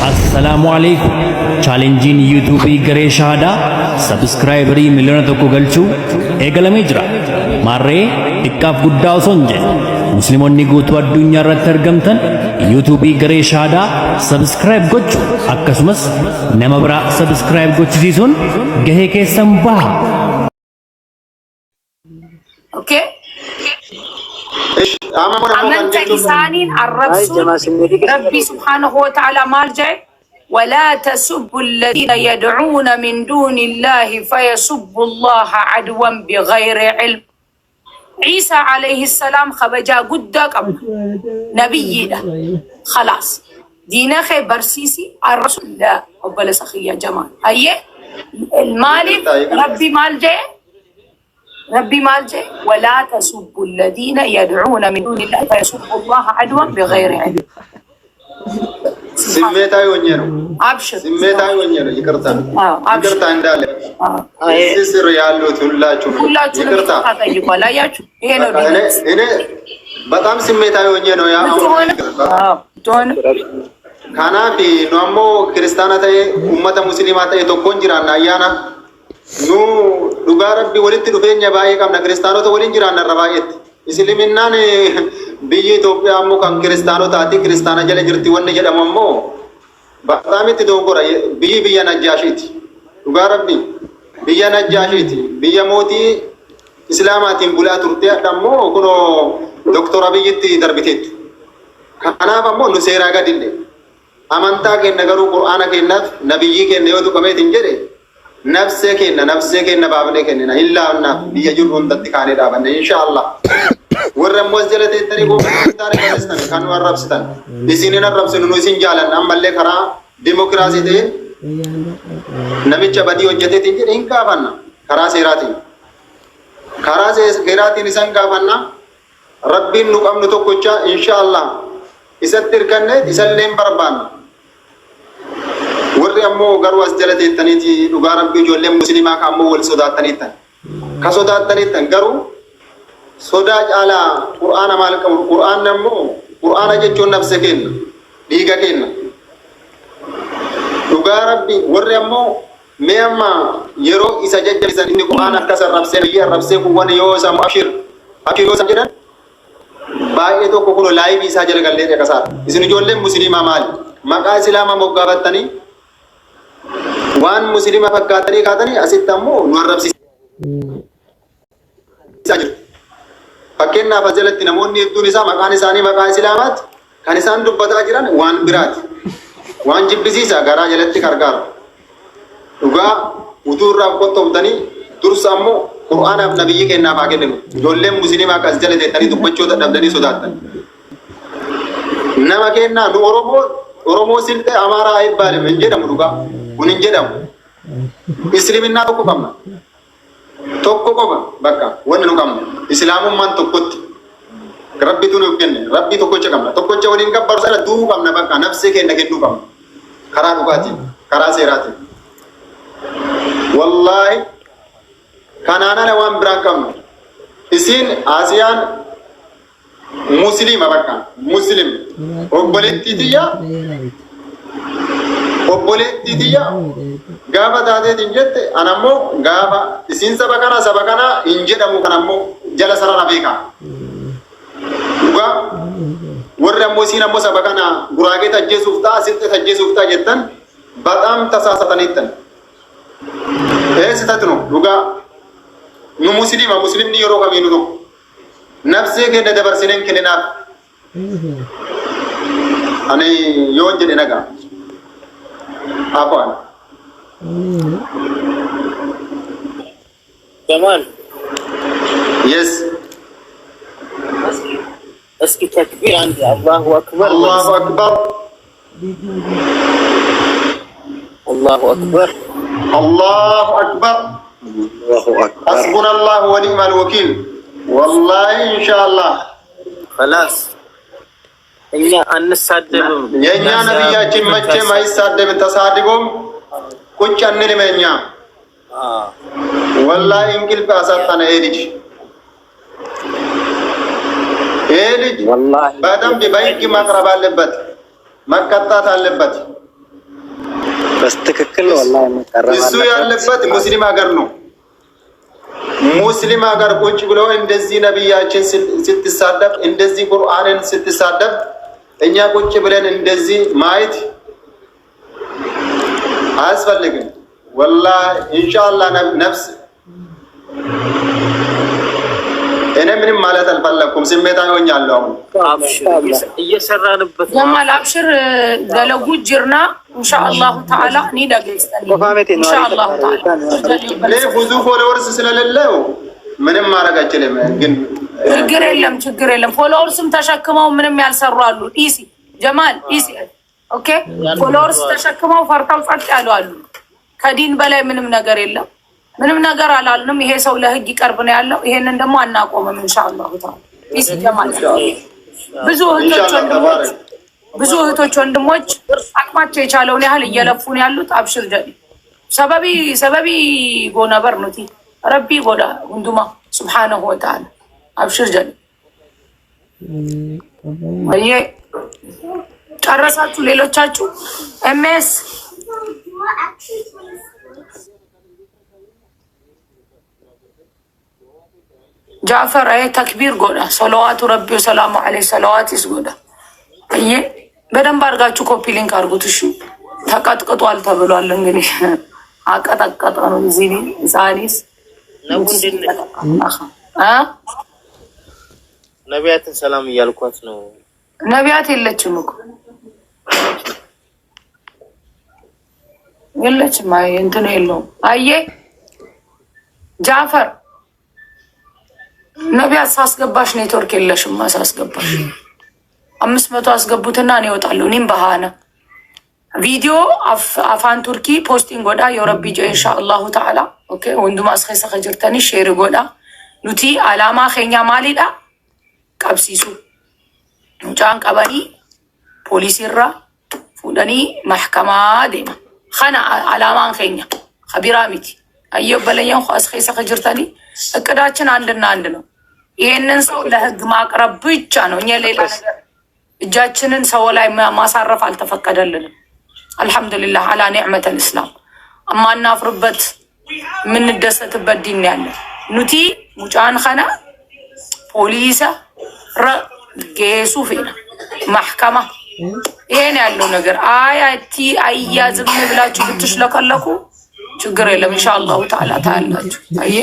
Assalamu alaikum. Challenging YouTube gare shahada subscriber miliyon tokko galchu eegalame jira. Marree ikkaaf guddaa osoo hin jenne musliimonni guutuu addunyaa irratti argamtan YouTube gare shahada subscribe gochu akkasumas nama biraa subscribe gochisiisuun gahee keessan baha. Okay. أمنت لساني الرسول ربي سبحانه وتعالى مالجع ولا تسبوا الذين يدعون من دون الله فيسبوا الله عدوا بغير علم. عيسى عليه السلام خبجا قدك نبي ده خلاص دينا خي برسيسي الرسول لا قبل سخي يا جماعة هي المالك ربي مالجع ربي مالجئ ولا تسبوا الذين يدعون من دون الله فيسبوا الله عدوا بغير علم. سميتها يونيرو أبشر سميتها يونيرو يكرتا يكرتا عندالي يسير يالو تلاچو يكرتا ولا ياچو إنه بتام سميتها يونيرو يا تون كانا في نوامو كريستانا تاي أمة مسلمة تاي تكون جيران أيانا nu dhugaa rabbi walitti dhufeenya baay'ee qabna kiristaanota waliin jiraanna irra baay'eetti isliminnaan biyyi Itoophiyaa ammoo kan kiristaanotaati kiristaana jala jirti wanni jedhamu ammoo baqaamitti doongora biyya Najjaashiiti dhugaa rabbi biyya Najjaashiiti biyya mootii islaamaatiin bulaa turte ammoo kuno doktor Abiyyitti darbiteetti kanaaf ammoo nu seeraa gadille amantaa kenna garuu qur'aana kennaaf nabiyyi kenna yoo tuqameetiin jedhe نفسه كنا بابنه كنا إلا أننا بيجون دتي كاني دابنه إن شاء الله ورم وزجلة الطريقو تارك الإسلام كانوا الربستان بسيننا الربستان نوسين جالن أم بلّه خرا ديمقراطية ده نبي جبادي وجدت تيجي إنك أبنا خرا سيراتي نسان كابنا ربي نقام نتوقع إن شاء الله إساتير كنّه إساللهم بربان warri ammoo garuu as jala teettaniiti dhugaa rabbii ijoolleen musliimaa ka ammoo wal sodaataniittan garuu sodaa caalaa qur'aana maal qabu qur'aanni ammoo qur'aana jechuun nafse kenna dhiiga kenna dhugaa rabbii warri ammoo mee amma yeroo isa jajjabeessan inni qur'aana akkas arrabsee biyya arrabsee kuwwan yoo isa abshir yoo isa jedhan baay'ee tokko kuno laayivii isaa jala gallee dhaqasaadha isin ijoolleen musliimaa maali maqaa islaamaa moggaafattanii waan muslima fakkaatanii kaatanii asitti ammoo nu arrabsiisaa jiru. Fakkeenyaaf as jalatti namoonni hedduun isaa maqaan isaanii maqaa islaamaati kan isaan dubbataa jiran waan biraati. Waan jibbisiisaa garaa jalatti gargaara. Dhugaa utuu irraa qottooftanii dursa ammoo qur'aanaaf nabiyyi kennaaf haa kennamu. Ijoolleen muslimaa as jala teettanii dubbachoota dhabdanii sodaattan. Nama kennaa nu Oromoo siltee Amaaraa eebbaalem hin jedhamu dhugaa. kun hin jedhamu isliminnaa tokko qabna tokko qofa bakka wanni nu qabna islaamummaan tokkotti rabbitu nuuf kenne rabbii tokkocha qabna tokkocha waliin gabbaru sana du'uu qabna bakka nafsee keenya kennuu qabna karaa dhugaatiin karaa seeraatiin wallaahi kanaan ala waan biraan qabna isiin Asiyaan muslima bakka muslim obboleettii tiyyaa obboleettii tiyya gaafa taateetiin jette anammoo gaafa isiin saba kana hin jedhamu kan ammoo jala sarara beeka dhugaa warri ammoo isiin ammoo saba kana guraagee tajjeesuuf ta'a sirxe tajjeesuuf ta'a jettan bataam tasaasataniittan eessitatti nu dhugaa nu muslimni yeroo kamiinu tokko nafsee keenya dabarsineen kenninaaf ani yoon jedhe nagaa Apaan? Jamal. Yes. Eski takbir andi Allahu Akbar. Allahu Akbar. Allahu Akbar. Allahu Akbar. Allahu Akbar. Hasbunallah wa ni'mal wakil. Wallahi inshallah. Khalas. እኛ አንሳደብም የኛ ነብያችን መቼም አይሳደብም ተሳድቦም ቁጭ አንልም እኛ ወላሂ እንቅልፍ አሳጣን ይሄ ልጅ በደንብ በህግ ማቅረብ አለበት መቀጣት አለበት በስትክክል ወላሂ መቀረብ እሱ ያለበት ሙስሊም ሀገር ነው። ሙስሊም ሀገር ቁጭ ብሎ እንደዚህ ነብያችን ስትሳደብ እንደዚህ ቁርአንን ስትሳደብ እኛ ቁጭ ብለን እንደዚህ ማየት አያስፈልግም። ወላሂ ኢንሻአላህ ነፍስ እኔ ምንም ማለት አልፈለኩም። ስሜታዊ ሆኛለሁ። አሁን እየሰራንበት ጀማል አብሽር ገለጉ ጅርና ኢንሻአላህ ተዓላ እኔ ደግስተን ኢንሻአላህ ተዓላ እኔ ብዙ ፎሎወርስ ስለሌለው ምንም ማድረግ አይችልም። ግን ችግር የለም። ፎሎወርስም ተሸክመው ምንም ያልሰሩ አሉ። ኢሲ ጀማል ኢሲ ኦኬ። ፎሎወርስ ተሸክመው ፈርተው ጸጥ ያሉ አሉ። ከዲን በላይ ምንም ነገር የለም። ምንም ነገር አላልንም። ይሄ ሰው ለህግ ይቀርብ ነው ያለው። ይሄንን ደግሞ አናቆምም ኢንሻአላህ ተዓላ። ኢሲ ጀማል ብዙ እህቶች ወንድሞች አቅማቸው የቻለውን ያህል እየለፉ ነው ያሉት። አብሽር ጀዲ ሰበቢ ጎነበር ነው ረቢ ጎዳ ወንዱማ ሱብሃነሁ ወተዓላ አብሽር ጀዲ ወይ ጨረሳችሁ? ሌሎቻችሁ ኤምኤስ ጃፈር አይ ተክቢር ጎዳ ሰለዋቱ ረቢ ወሰላሙ ዐለይሂ ሰለዋቲስ ጎዳ አይ በደንብ አድርጋችሁ ኮፒ ሊንክ አድርጉት። እሺ ተቀጥቅጧል ተብሏል። እንግዲህ አቀጠቀጠ ነው እዚህ ዛሬስ ነው ነቢያትን ሰላም እያልኳት ነው። ነቢያት የለችም እኮ የለችም። አይ እንትን የለውም። አየ ጃፈር ነቢያት ሳስገባሽ ኔትወርክ የለሽም። ሳስገባሽ 500 አስገቡትና እኔ እወጣለሁ። እኔም በሃና ቪዲዮ አፋን ቱርኪ ፖስቲንግ ጎዳ የረቢ ጀ ኢንሻአላሁ ተዓላ ኦኬ ወንዱማ አስኸሰ ኸጅርተኒ ሼር ጎዳ ኑቲ አላማ ኸኛ ማሊዳ ቀብሲሱ ሙጫን ቀበኒ ፖሊሲራ ፉደኒ ማህከማ ደማ ኸና አላማን ኸኛ ኸቢራሚቲ አየው በለኛው አስኸሰ ኸጅርተኒ እቅዳችን አንድና አንድ ነው። ይሄንን ሰው ለህግ ማቅረብ ብቻ ነው። እኛ ሌላ ነገር እጃችንን ሰው ላይ ማሳረፍ አልተፈቀደልንም። አልহামዱሊላህ አላ ኒዕመተል እስላም አማናፍርበት የምንደሰትበት ዲን ያለ ኑቲ ሙጫን ኸና ፖሊሳ ጌሱ ፌና ማህከማ ይሄን ያለው ነገር አያቲ አያዝም ብላችሁ ብትሽለከለኩ ችግር የለም። ኢንሻአላሁ ተዓላ ታያላችሁ። አየ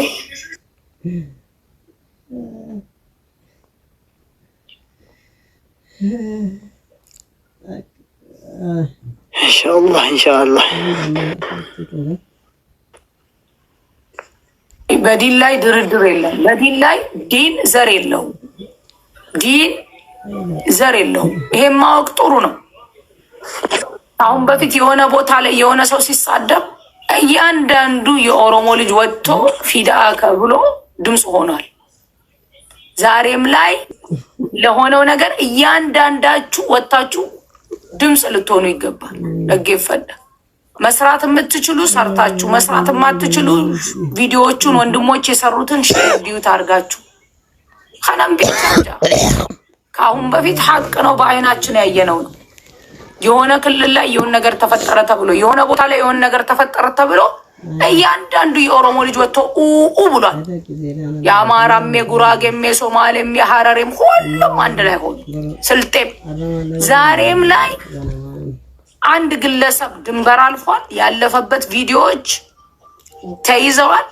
ኢንሻአላህ በዲን ላይ ድርድር የለም። በዲን ላይ ዲን ዘር የለውም። ዲን ዘር የለውም። ይሄን ማወቅ ጥሩ ነው። አሁን በፊት የሆነ ቦታ ላይ የሆነ ሰው ሲሳደብ እያንዳንዱ የኦሮሞ ልጅ ወጥቶ ፊዳከ ብሎ ድምፅ ሆኗል። ዛሬም ላይ ለሆነው ነገር እያንዳንዳችሁ ወጣችሁ ድምፅ ልትሆኑ ይገባል። ለጌፈዳ መስራት የምትችሉ ሰርታችሁ፣ መስራት የማትችሉ ቪዲዮዎቹን ወንድሞች የሰሩትን ሼር ዲዩት አድርጋችሁ ከነም ቢቻጃ ከአሁን በፊት ሀቅ ነው፣ በአይናችን ያየነው ነው። የሆነ ክልል ላይ የሆነ ነገር ተፈጠረ ተብሎ የሆነ ቦታ ላይ የሆነ ነገር ተፈጠረ ተብሎ እያንዳንዱ የኦሮሞ ልጅ ወጥቶ ብሏል። የአማራም፣ የጉራጌም፣ የሶማሌም፣ የሀረሬም ሁሉም አንድ ላይ ሆኑ። ስልጤም ዛሬም ላይ አንድ ግለሰብ ድንበር አልፏል። ያለፈበት ቪዲዮዎች ተይዘዋል።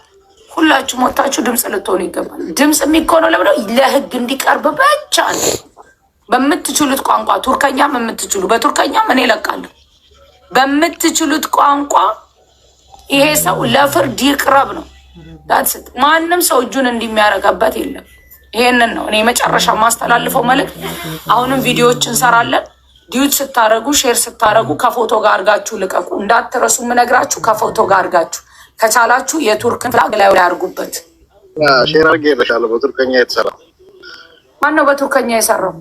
ሁላችሁም ወጣችሁ ድምፅ ልትሆኑ ይገባል። ድምፅ የሚኮነው ለምነው ለህግ እንዲቀርብ ብቻ ነው። በምትችሉት ቋንቋ ቱርከኛም የምትችሉ በቱርከኛም እኔ እለቃለሁ። በምትችሉት ቋንቋ ይሄ ሰው ለፍርድ ይቅረብ ነው። ማንም ሰው እጁን እንዲሚያረጋበት የለም። ይሄንን ነው እኔ መጨረሻ ማስተላልፈው መልእክት። አሁንም ቪዲዮዎች እንሰራለን። ዲዩት ስታረጉ ሼር ስታረጉ ከፎቶ ጋር አድርጋችሁ ልቀቁ። እንዳትረሱ የምነግራችሁ ከፎቶ ጋር አድርጋችሁ ከቻላችሁ የቱርክን ፍላግ ላይ አድርጉበት። ሼር አድርጌ ይልሻለሁ። በቱርከኛ የተሰራ ማነው በቱርከኛ የሰራው?